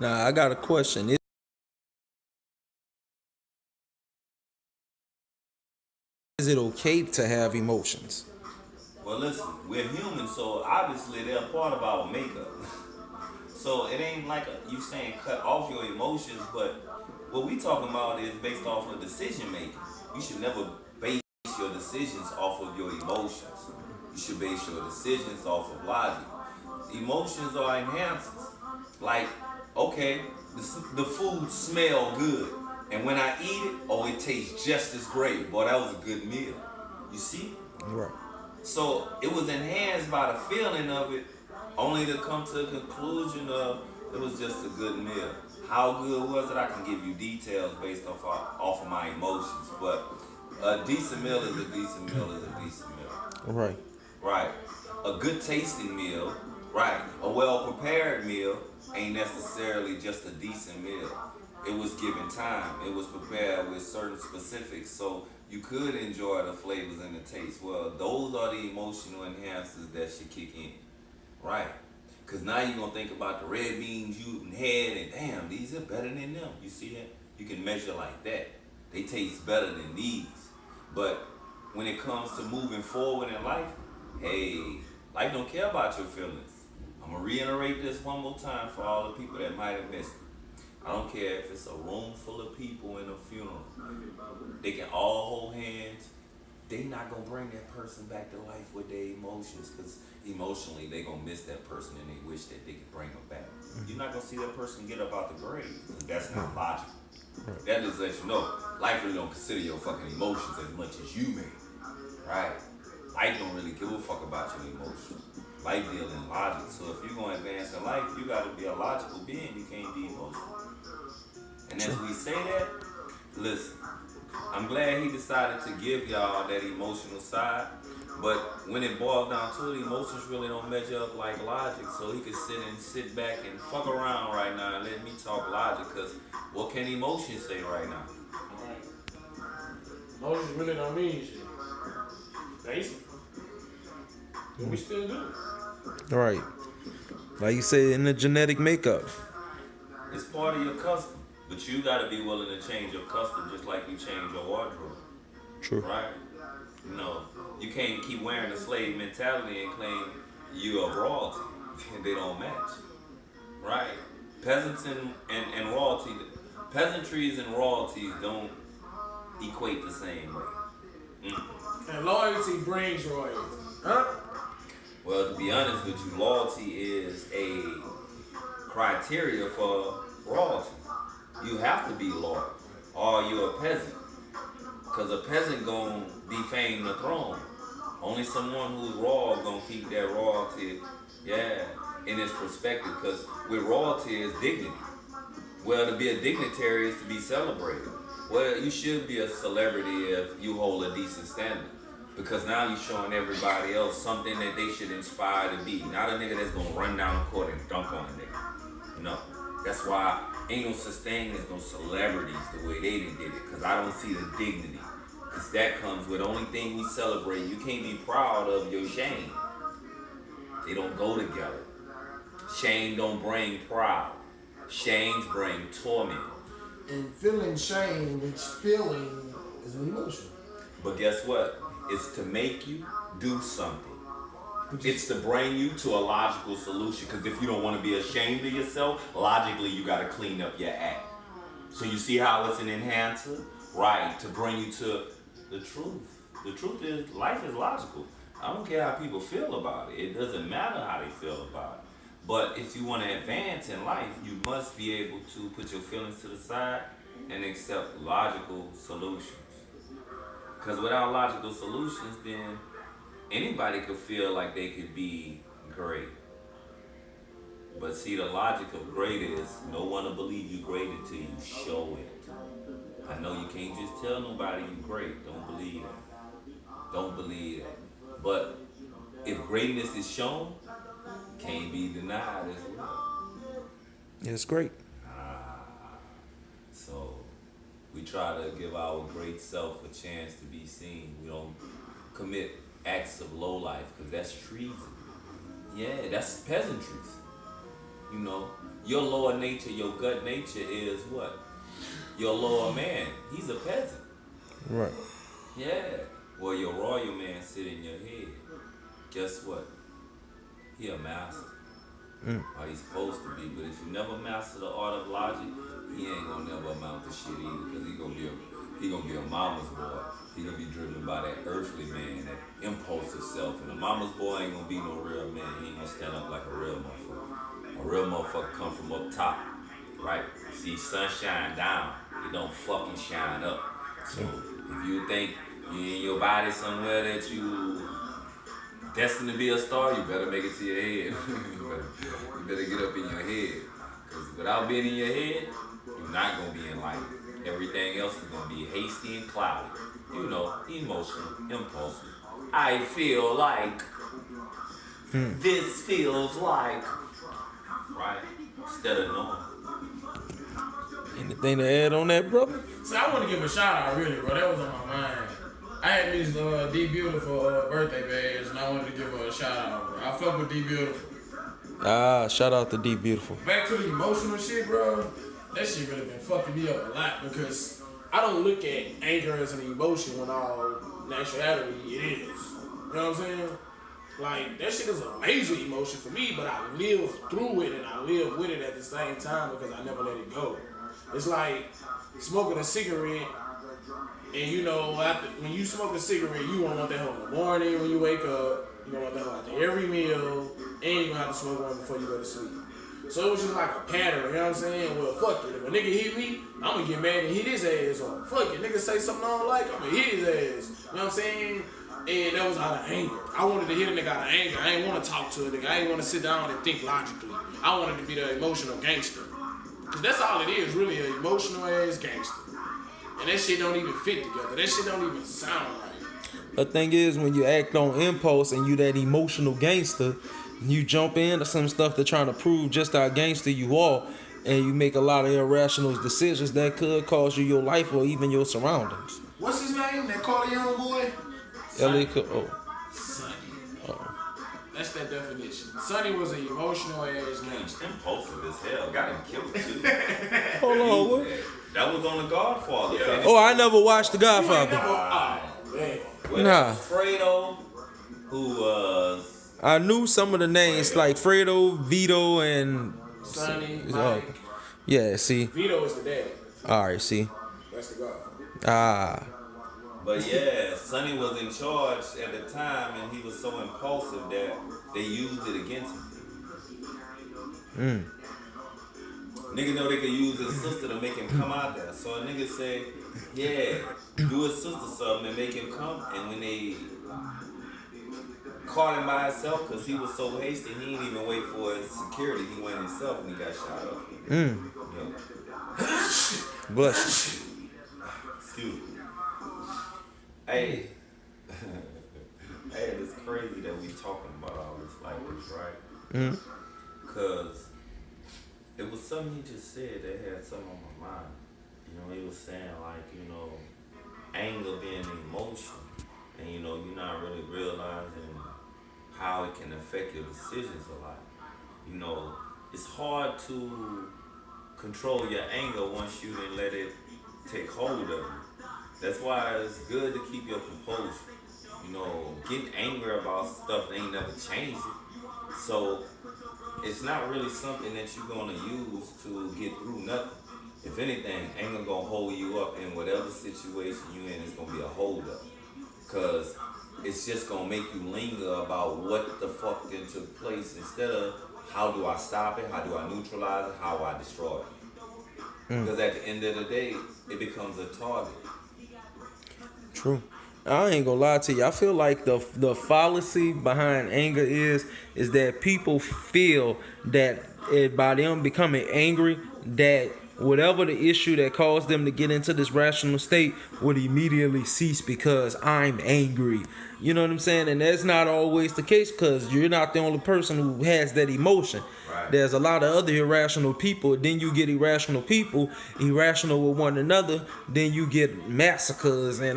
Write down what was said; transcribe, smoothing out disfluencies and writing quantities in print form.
Now I got a question. Is it okay to have emotions? Well, listen, we're human, so obviously they're a part of our makeup. So it ain't like you saying cut off your emotions, but what we talking about is based off of decision making. You should never base your decisions off of your emotions. You should base your decisions off of logic. Emotions are enhancers. Like, okay, the food smell good, and when I eat it, oh, it tastes just as great. Boy, that was a good meal. You see? Right. So it was enhanced by the feeling of it, only to come to the conclusion of it was just a good meal. How good was it? I can give you details based off of my emotions, but a decent meal is a decent meal is a decent meal. Right. Right. A good tasting meal, right. A well prepared meal ain't necessarily just a decent meal. It was given time. It was prepared with certain specifics so you could enjoy the flavors and the taste. Well, those are the emotional enhancers that should kick in. Right. Cause now you're gonna think about the red beans you had and damn, these are better than them. You see that? You can measure like that. They taste better than these. But when it comes to moving forward in life, hey, life don't care about your feelings. I'm gonna reiterate this one more time for all the people that might have missed it. I don't care if it's a room full of people in a funeral. They can all hold hands. They not gonna bring that person back to life with their emotions, because emotionally they gonna miss that person and they wish that they could bring them back. You're not gonna see that person get up out the grave. That's not logical. That just lets you know life really don't consider your fucking emotions as much as you may. Right? Life don't really give a fuck about your emotions. Life deals in logic. So if you're gonna advance in life, you gotta be a logical being. You can't be emotional. And as we say that, listen, I'm glad he decided to give y'all that emotional side. But when it boils down to it, emotions really don't measure up like logic. So he could sit back and fuck around right now and let me talk logic. Cause what can emotions say right now? Alright. Emotions really don't mean shit. Basically. But we still do. Right. Like you said, in the genetic makeup. It's part of your custom. But you gotta be willing to change your custom just like you change your wardrobe. True. Right? You know, you can't keep wearing the slave mentality and claim you are royalty. They don't match. Right? Peasants and royalty, peasantries and royalties don't equate the same way. Mm. And loyalty brings royalty. Huh? Well, to be honest with you, loyalty is a criteria for royalty. You have to be loyal, or you're a peasant. Cause a peasant gonna defame the throne. Only someone who's royal gonna keep their royalty, yeah, in its perspective. Cause with royalty is dignity. Well, to be a dignitary is to be celebrated. Well, you should be a celebrity if you hold a decent standard. Because now you're showing everybody else something that they should inspire to be. Not a nigga that's gonna run down the court and dunk on a nigga. No. That's why ain't no such thing as no celebrities the way they did it. Cause I don't see the dignity. Cause that comes with the only thing we celebrate. You can't be proud of your shame. They don't go together. Shame don't bring pride. Shames bring torment. And feeling shame, which feeling is an emotion. But guess what? It's to make you do something. It's to bring you to a logical solution. Because if you don't want to be ashamed of yourself, logically you got to clean up your act. So you see how it's an enhancer? Right, to bring you to the truth. The truth is, life is logical. I don't care how people feel about it. It doesn't matter how they feel about it. But if you want to advance in life, you must be able to put your feelings to the side and accept logical solutions. Because without logical solutions, then anybody could feel like they could be great. But see, the logic of great is no one will believe you great until you show it. I know you can't just tell nobody you great. Don't believe that. Don't believe that. But if greatness is shown, can't be denied as well. It's great. So we try to give our great self a chance to be seen. We don't commit acts of low life because that's treason. Yeah, that's peasantries. You know, Your lower nature, your gut nature is what? Your lower man. He's a peasant. Right. Yeah. Well, your royal man sit in your head. Guess what? He a master. Or he's supposed to be. But if you never master the art of logic, he ain't gonna never amount to shit either. Because he gonna be a mama's boy. He gonna be driven by that earthly man, that impulsive self. And a mama's boy ain't gonna be no real man. He ain't gonna stand up like a real motherfucker. A real motherfucker come from up top, right? See, sun shine down. It don't fucking shine up. So if you think you in your body somewhere that you destined to be a star, you better make it to your head. You better get up in your head. Because without being in your head, you're not going to be enlightened. Everything else is going to be hasty and cloudy. You know, emotional, impulsive. I feel like this feels like, right? Instead of knowing. Anything to add on that, brother? So I want to give a shout out, really, bro. That was on my mind. I had Miss D Beautiful birthday badge, and I wanted to give her a shout out, bro. I fuck with D Beautiful. Shout out to D Beautiful. Back to the emotional shit, bro. That shit really been fucking me up a lot because I don't look at anger as an emotion when all naturality it is. You know what I'm saying? Like, that shit is a major emotion for me, but I live through it and I live with it at the same time because I never let it go. It's like smoking a cigarette, and you know, when you smoke a cigarette, you won't want that hoe in the morning when you wake up. You don't want that hoe after every meal, and you gonna have to smoke one before you go to sleep. So it was just like a pattern, you know what I'm saying? Well, fuck it. If a nigga hit me, I'm gonna get mad and hit his ass. Or fuck it, nigga say something I don't like, I'm gonna hit his ass. You know what I'm saying? And that was out of anger. I wanted to hit a nigga out of anger. I ain't want to talk to a nigga. I ain't want to sit down and think logically. I wanted to be the emotional gangster. Because that's all it is, really, an emotional ass gangster. And that shit don't even fit together. That shit don't even sound right. The thing is, when you act on impulse and you that emotional gangster, you jump into some stuff to trying to prove just how gangster you are, and you make a lot of irrational decisions that could cost you your life or even your surroundings. What's his name? That Corleone boy? Sonny. Sonny. That's that definition. Sonny was an emotional ass gangster. Impulsive as hell. Got him killed too. Hold on, what? That was on The Godfather. Yeah. Oh, I never watched The Godfather. Oh, man. Well, Nah. Fredo, who was I knew some of the names like Fredo, Vito, and Sonny, oh, Mike. yeah. See, Vito is the daddy. all right. See, That's the God. But yeah, Sonny was in charge at the time, and he was so impulsive that they used it against him. Nigga know they could use his sister to make him come out there. So a nigga said, yeah, do his sister something and make him come. And when they caught him by himself, because he was so hasty, he didn't even wait for his security. He went himself and he got shot up. Yeah. Bless you. Excuse me. Hey, hey, it's crazy that we talking about all this like this, right? Cause it was something he just said that had something on my mind. You know, he was saying like, you know, anger being an emotion, and you know, you're not really realizing how it can affect your decisions a lot. You know, it's hard to control your anger once you didn't let it take hold of you. That's why it's good to keep your composure. You know, getting angry about stuff ain't never changed it. So it's not really something that you're gonna use to get through nothing. If anything, anger gonna hold you up in whatever situation you in. It's gonna be a hold up, cause it's just gonna make you linger about what the fuck then took place instead of how do I stop it, how do I neutralize it, how do I destroy it. Because at the end of the day, it becomes a target. True. I ain't gonna lie to you. I feel like the fallacy behind anger is that people feel that by them becoming angry, that whatever the issue that caused them to get into this rational state would immediately cease because I'm angry. You know what I'm saying? And that's not always the case because you're not the only person who has that emotion. Right. There's a lot of other irrational people. Then you get irrational people, irrational with one another. Then you get massacres and